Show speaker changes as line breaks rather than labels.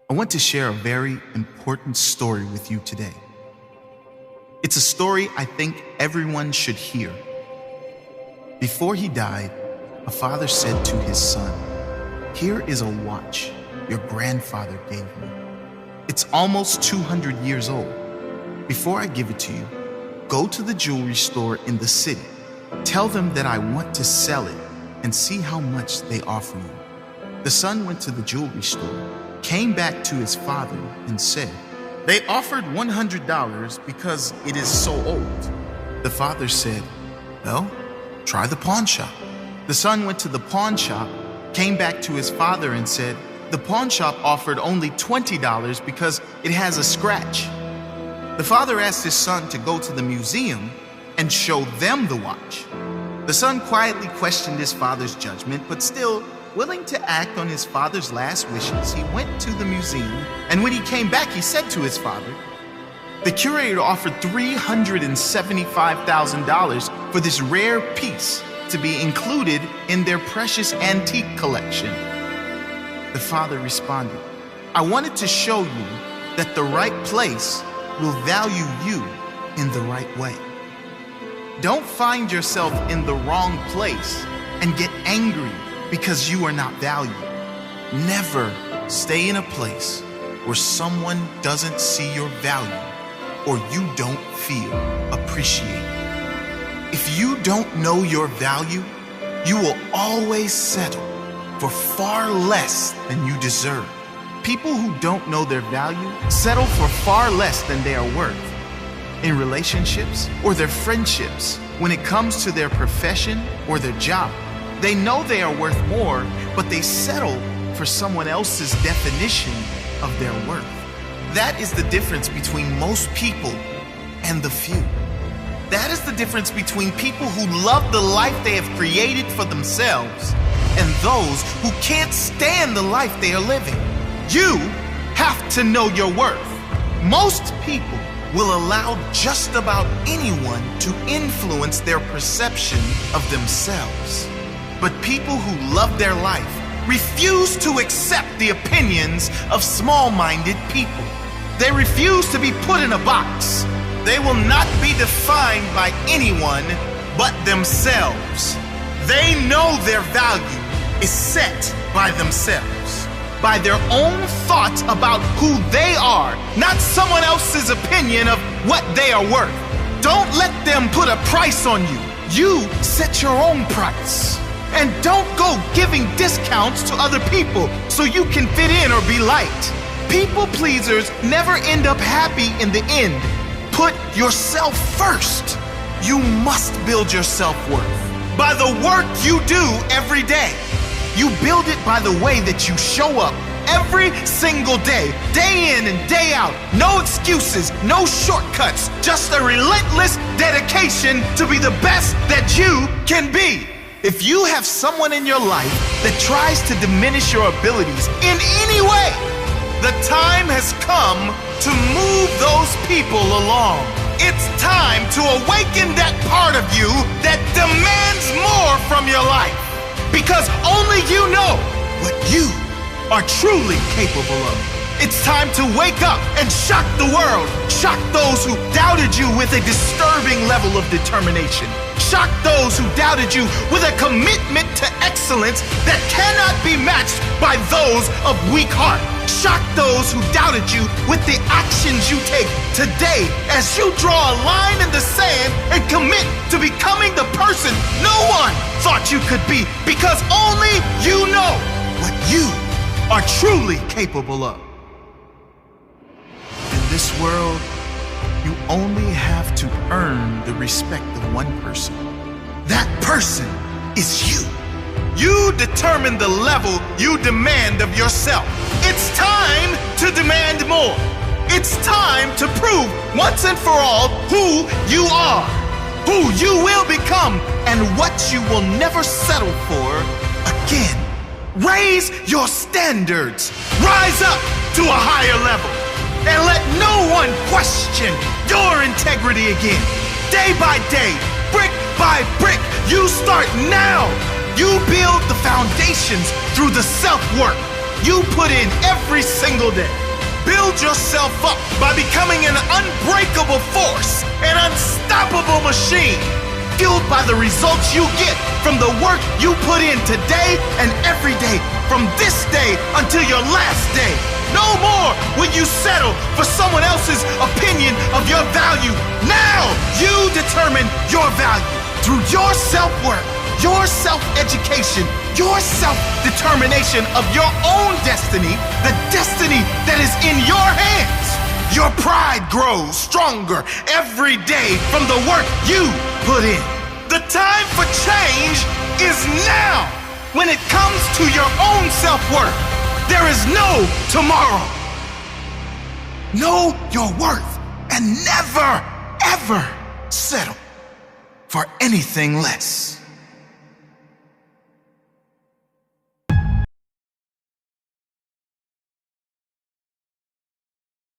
I want to share a very important story with you today. It's a story I think everyone should hear. Before he died, a father said to his son, "Here is a watch your grandfather gave me. It's almost 200 years old. Before I give it to you, go to the jewelry store in the city. Tell them that I want to sell it and see how much they offer you." The son went to the jewelry store, came back to his father and said, "They offered $100 because it is so old." The father said, "Well, try the pawn shop." The son went to the pawn shop, came back to his father and said, "The pawn shop offered only $20 because it has a scratch." The father asked his son to go to the museum and show them the watch. The son quietly questioned his father's judgment, but still willing to act on his father's last wishes, he went to the museum, and when he came back, he said to his father, "The curator offered $375,000 for this rare piece to be included in their precious antique collection." The father responded, "I wanted to show you that the right place will value you in the right way. Don't find yourself in the wrong place and get angry because you are not valued. Never stay in a place where someone doesn't see your value or you don't feel appreciated. If you don't know your value, you will always settle for far less than you deserve. People who don't know their value settle for far less than they are worth. In relationships or their friendships, when it comes to their profession or their job, they know they are worth more, but they settle for someone else's definition of their worth. That is the difference between most people and the few. That is the difference between people who love the life they have created for themselves and those who can't stand the life they are living. You have to know your worth. Most people will allow just about anyone to influence their perception of themselves. But people who love their life refuse to accept the opinions of small-minded people. They refuse to be put in a box. They will not be defined by anyone but themselves. They know their value is set by themselves, by their own thoughts about who they are, not someone else's opinion of what they are worth. Don't let them put a price on you. You set your own price. And don't go giving discounts to other people so you can fit in or be liked. People pleasers never end up happy in the end. Put yourself first. You must build your self-worth by the work you do every day. You build it by the way that you show up every single day, day in and day out. No excuses, no shortcuts, just a relentless dedication to be the best that you can be. If you have someone in your life that tries to diminish your abilities in any way, the time has come to move those people along. It's time to awaken that part of you that demands more from your life, because only you know what you are truly capable of. It's time to wake up and shock the world. Shock those who doubted you with a disturbing level of determination. Shock those who doubted you with a commitment to excellence that cannot be matched by those of weak heart. Shock those who doubted you with the actions you take today as you draw a line in the sand and commit to becoming the person no one thought you could be, because only you know what you are truly capable of. In this world, you only have to earn the respect of one person. That person is you. You determine the level you demand of yourself. It's time to demand more. It's time to prove once and for all who you are, who you will become, and what you will never settle for again. Raise your standards. Rise up to a higher level. And let no one question your integrity again. Day by day, brick by brick, you start now. You build the foundations through the self-work. you put in every single day. Build yourself up by becoming an unbreakable force, an unstoppable machine, fueled by the results you get from the work you put in today and every day, from this day until your last day. No more will you settle for someone else's opinion of your value. Now you determine your value through your self-work, your self-education, your self-determination of your own destiny, the destiny that is in your hands. Your pride grows stronger every day from the work you put in. The time for change is now. When it comes to your own self-worth, there is no tomorrow. Know your worth and never, ever settle for anything less.